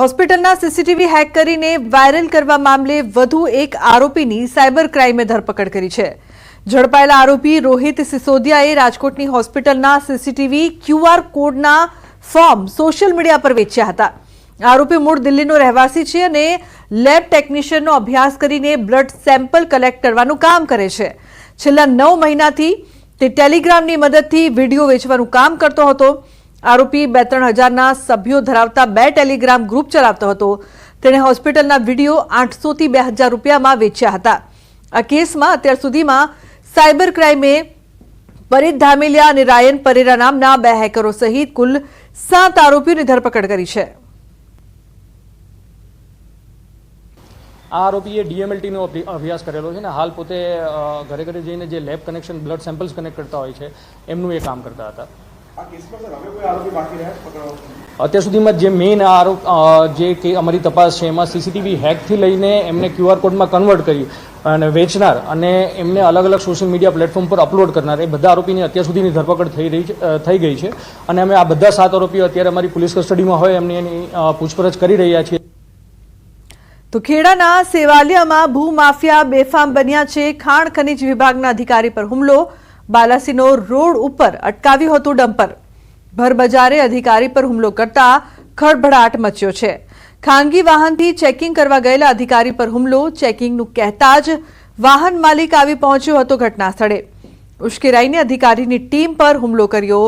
હોસ્પિટલના CCTV hack કરીને viral કરવા મામલે વધુ એક આરોપીની સાયબર ક્રાઇમે ધરપકડ કરી છે। ઝડપાયેલા આરોપી રોહિત સિસોદિયાએ રાજકોટની હોસ્પિટલના સીસીટીવી ક્યુઆર કોડના ફોર્મ સોશિયલ મીડિયા પર વેચ્યા હતા। આરોપી મૂળ દિલ્હીનો રહેવાસી છે અને લેબ ટેકનિશિયનનો અભ્યાસ કરીને બ્લડ સેમ્પલ કલેક્ટ કરવાનું કામ કરે છે। છેલ્લા 9 મહિનાથી તે ટેલિગ્રામની મદદથી વિડીયો વેચવાનું કામ કરતો હતો। આરોપી 2-3 હજારના સભ્યો ધરાવતા 2 ટેલિગ્રામ ગ્રુપ ચલાવતો હતો। તેણે હોસ્પિટલના વિડીયો 800 થી 2000 રૂપિયામાં વેચ્યા હતા। આ કેસમાં અત્યાર સુધીમાં સાયબર ક્રાઇમે પરિત ધામેલિયા અને રાયન પરેરા નામના 2 હેકરો સહિત કુલ 7 આરોપીઓની ધરપકડ કરી છે। આ આરોપીએ ડીએમએલટીનો અભ્યાસ કરેલો છે ને હાલ પોતે ઘરે ઘરે જઈને જે lab connection blood samples connect કરતા હોય છે એમનું એ કામ કરતા હતા। અત્યાર સુધીમાં જે મેઇન આરોપ જે કે અમારી તપાસ છે એમાં સીસીટીવી હેકથી લઈને એમને ક્યુઆર કોડમાં કન્વર્ટ કરી અને વેચનાર અને એમને અલગ અલગ સોશિયલ મીડિયા પ્લેટફોર્મ પર અપલોડ કરનાર એ બધા આરોપીની અત્યાર સુધીની ધરપકડ થઈ ગઈ છે અને અમે આ બધા 7 આરોપીઓ અત્યારે અમારી પોલીસ કસ્ટડીમાં હોય એમની એની પૂછપરછ કરી રહ્યા છીએ। તો ખેડાના સેવાલિયામાં ભૂમાફિયા બેફામ બન્યા છે। ખાણ ખનીજ વિભાગના અધિકારી પર હુમલો। બાલાસીનો રોડ ઉપર અટકાવ્યું હતું ડમ્પર। ભરબજારે અધિકારી પર હુમલો કરતા ખળભળાટ મચ્યો છે। ખાનગી વાહનથી ચેકિંગ કરવા ગયેલા અધિકારી પર હુમલો। ચેકિંગનું કહેતા જ વાહન માલિક આવી પહોંચ્યો હતો ઘટના સ્થળે। ઉશ્કેરાઈને અધિકારીની ટીમ પર હુમલો કર્યો।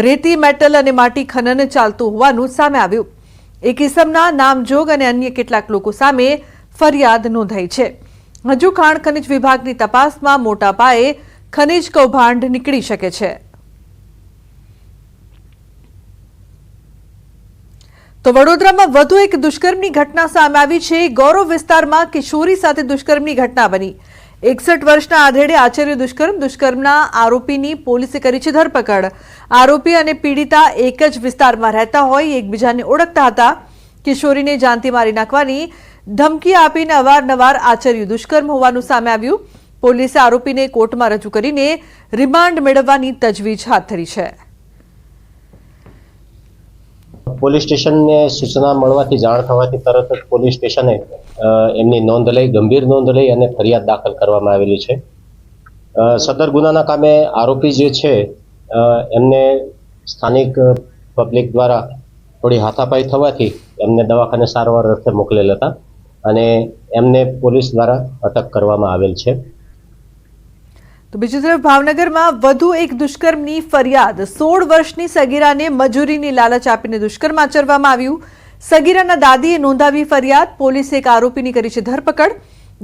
રેતી મેટલ અને માટી ખનન ચાલતું હોવાનું સામે આવ્યું। એક ઇસમના નામજોગ અને અન્ય કેટલાક લોકો સામે ફરિયાદ નોંધાઈ છે। હજુ ખાણ ખનીજ વિભાગની તપાસમાં મોટા પાયે ખનીજ કૌભાંડ નીકળી શકે છે। તો વડોદરામાં વધુ એક દુષ્કર્મની ઘટના સામે આવી છે। ગૌરવ વિસ્તારમાં કિશોરી સાથે દુષ્કર્મની ઘટના બની। 61 વર્ષના આધેડે આચર્ય દુષ્કર્મના આરોપીની પોલીસે કરી છે ધરપકડ। આરોપી અને પીડિતા એક જ વિસ્તારમાં રહેતા હોય એકબીજાને ઓળખતા હતા। કિશોરીને જાનથી મારી નાખવાની ધમકી આપીને અવારનવાર આચર્ય દુષ્કર્મ હોવાનું સામે આવ્યું। પોલીસે આરોપીને કોર્ટમાં રજૂ કરીને રિમાન્ડ મેળવવાની તજવીજ હાથ ધરી છે। પોલીસ સ્ટેશનને સૂચના મળવાથી જાણ થવાથી તરત જ પોલીસ સ્ટેશને એમની નોંધ લઈ ગંભીર નોંધ લઈ અને ફરિયાદ દાખલ કરવામાં આવેલી છે। સદર ગુનાના કામે આરોપી જે છે એમને સ્થાનિક પબ્લિક દ્વારા થોડી હાથાપાઈ થવાથી એમને દવાખાને સારવાર અર્થે મોકલેલ હતા અને એમને પોલીસ દ્વારા અટક કરવામાં આવેલ છે। તો બીજી તરફ ભાવનગરમાં વધુ એક દુષ્કર્મની ફરિયાદ। 16 વર્ષની સગીરાને મજૂરીની લાલચ આપીને દુષ્કર્મ આચરવામાં આવ્યું। સગીરાના દાદીએ નોંધાવી ફરિયાદ। પોલીસે એક આરોપીની કરી છે ધરપકડ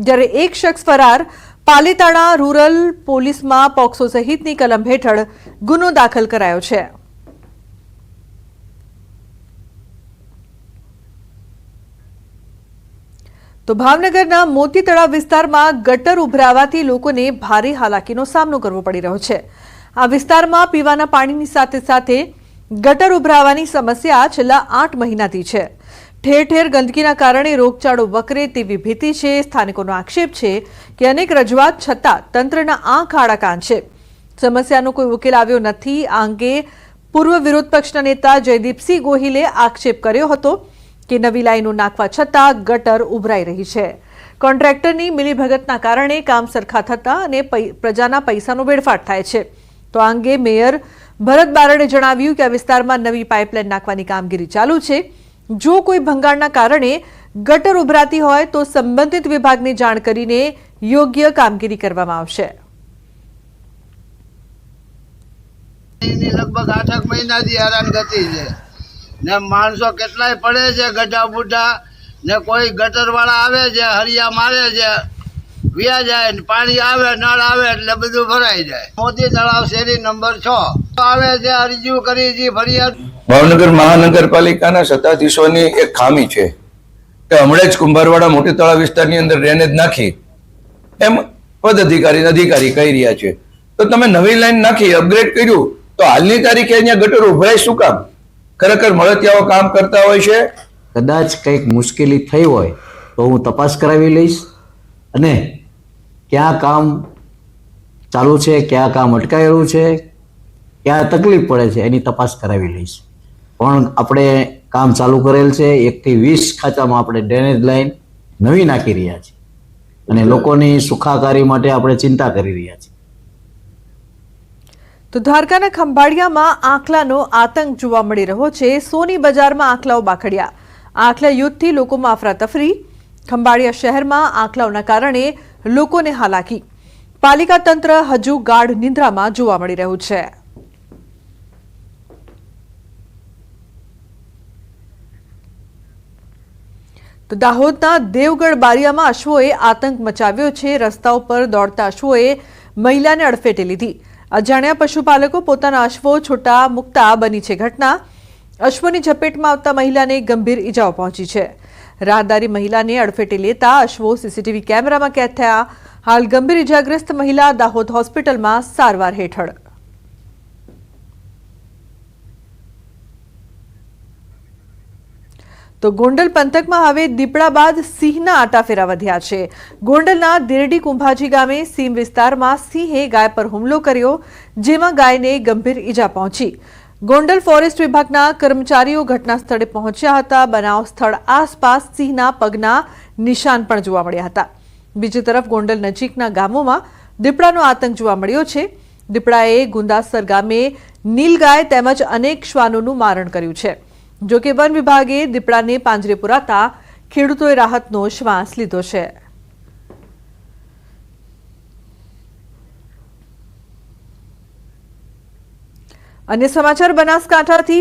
જ્યારે એક શખ્સ ફરાર। પાલીતાણા રૂરલ પોલીસમાં પોક્સો સહિતની કલમ હેઠળ ગુનો દાખલ કરાયો છે। તો ભાવનગરના મોતી તળાવ વિસ્તારમાં ગટર ઉભરાવાથી લોકોને ભારે હાલાકીનો સામનો કરવો પડી રહ્યો છે। આ વિસ્તારમાં પીવાના પાણીની સાથે સાથે ગટર ઉભરાવાની સમસ્યા છેલ્લા 8 મહિનાથી છે। ઠેર ઠેર ગંદકીના કારણે રોગચાળો વકરે તેવી ભીતિ છે। સ્થાનિકોનો આક્ષેપ છે કે અનેક રજૂઆત છતાં તંત્રના આંખ આડા કાન છે। સમસ્યાનો કોઈ ઉકેલ આવ્યો નથી। આ અંગે પૂર્વ વિરોધ પક્ષના નેતા જયદીપસિંહ ગોહિલે આક્ષેપ કર્યો હતો કે નવી લાઈનો નાખવા છતાં ગટર ઉભરાઈ રહી છે। કોન્ટ્રાક્ટરની મિલીભગતના કારણે કામ સરખા થતા અને પ્રજાના પૈસાનો વેડફાટ થાય છે। તો આ અંગે મેયર ભરત બારડે જણાવ્યું કે આ વિસ્તારમાં નવી પાઇપલાઇન નાખવાની કામગીરી ચાલુ છે। જો કોઈ ભંગાણના કારણે ગટર ઉભરાતી હોય તો સંબંધિત વિભાગને જાણ કરીને યોગ્ય કામગીરી કરવામાં આવશે। લગભગ 8 મહિનાથી હેરાનગતિ છે ને માણસો કેટલાય પડે છે ગઢા બુઢા ને કોઈ ગટર વાળા આવે છે હરિયા મારે છે વ્યા જાય ને પાણી આવે નળ આવે એટલે બધું ભરાઈ જાય। મોતી તળાવ શેરી નંબર 6 આવે છે અરજી કરી છે ફરિયાદ। ભાવનગર મહાનગરપાલિકાના સત્તાધીશોની એક ખામી છે કે હમણાં જ કુંભારવાડા મોટી તળાવ વિસ્તારની અંદર ડ્રેનેજ નાખી એમ પદ અધિકારી કહી રહ્યા છે। તો તમે નવી લાઈન નાખી અપગ્રેડ કર્યું તો હાલની તારીખે અહીંયા ગટર ઉભરાય શું કામ? ખરેખર મળતિયાઓ કામ કરતા હોય છે। કદાચ કંઈક મુશ્કેલી થઈ હોય તો હું તપાસ કરાવી લઈશ અને ક્યાં કામ ચાલુ છે ક્યાં કામ અટકાયેલું છે ક્યાં તકલીફ પડે છે એની તપાસ કરાવી લઈશ। પણ આપણે કામ ચાલુ કરેલ છે. 1 થી 20 ખાંચામાં આપણે ડ્રેનેજ લાઈન નવી નાખી રહ્યા છીએ અને લોકોની સુખાકારી માટે આપણે ચિંતા કરી રહ્યા છીએ. તો દ્વારકાના ખંભાળિયામાં આંખલાનો આતંક જોવા મળી રહ્યો છે. સોની બજારમાં આંખલાઓ બાખડ્યા. આંખલા યુદ્ધથી લોકોમાં અફરાતફરી. ખંભાળિયા શહેરમાં આંખલાઓના કારણે લોકોને હાલાકી. પાલિકા તંત્ર હજુ ગાઢ નિંદ્રામાં જોવા મળી રહ્યું છે. તો દાહોદના દેવગઢ બારિયામાં અશ્વોએ આતંક મચાવ્યો છે. રસ્તા ઉપર દોડતા અશ્વોએ મહિલાને અડફેટે લીધી. અજાણ્યા પશુપાલકો પોતાના અશ્વો છૂટા મુકતા બની છે ઘટના. અશ્વની ઝપેટમાં આવતા મહિલાને ગંભીર ઈજાઓ પહોંચી છે. રાહદારી મહિલાને અડફેટે લેતા અશ્વો સીસીટીવી કેમેરામાં કેદ થયા. હાલ ગંભીર ઈજાગ્રસ્ત મહિલા દાહોદ હોસ્પિટલમાં સારવાર હેઠળ. તો ગોંડલ પંથકમાં હવે દીપડા બાદ સિંહના આટાફેરા વધ્યા છે. ગોંડલના દિરડી કુંભાજી ગામે સીમ વિસ્તારમાં સિંહે ગાય પર હુમલો કર્યો, જેમાં ગાયને ગંભીર ઈજા પહોંચી. ગોંડલ ફોરેસ્ટ વિભાગના કર્મચારીઓ ઘટના સ્થળે પહોંચ્યા હતા. બનાવ સ્થળ આસપાસ સિંહના પગના નિશાન પણ જોવા મળ્યા હતા. બીજી તરફ ગોંડલ નજીકના ગામોમાં દીપડાનો આતંક જોવા મળ્યો છે. દીપડાએ ગુંદાસર ગામે નીલગાય તેમજ અનેક શ્વાનોનું મારણ કર્યું છે. જોકે વન વિભાગે દીપડાને પાંજરે પુરાતા ખેડૂતોએ રાહતનો શ્વાસ લીધો છે. અન્ય સમાચાર બનાસકાંઠાથી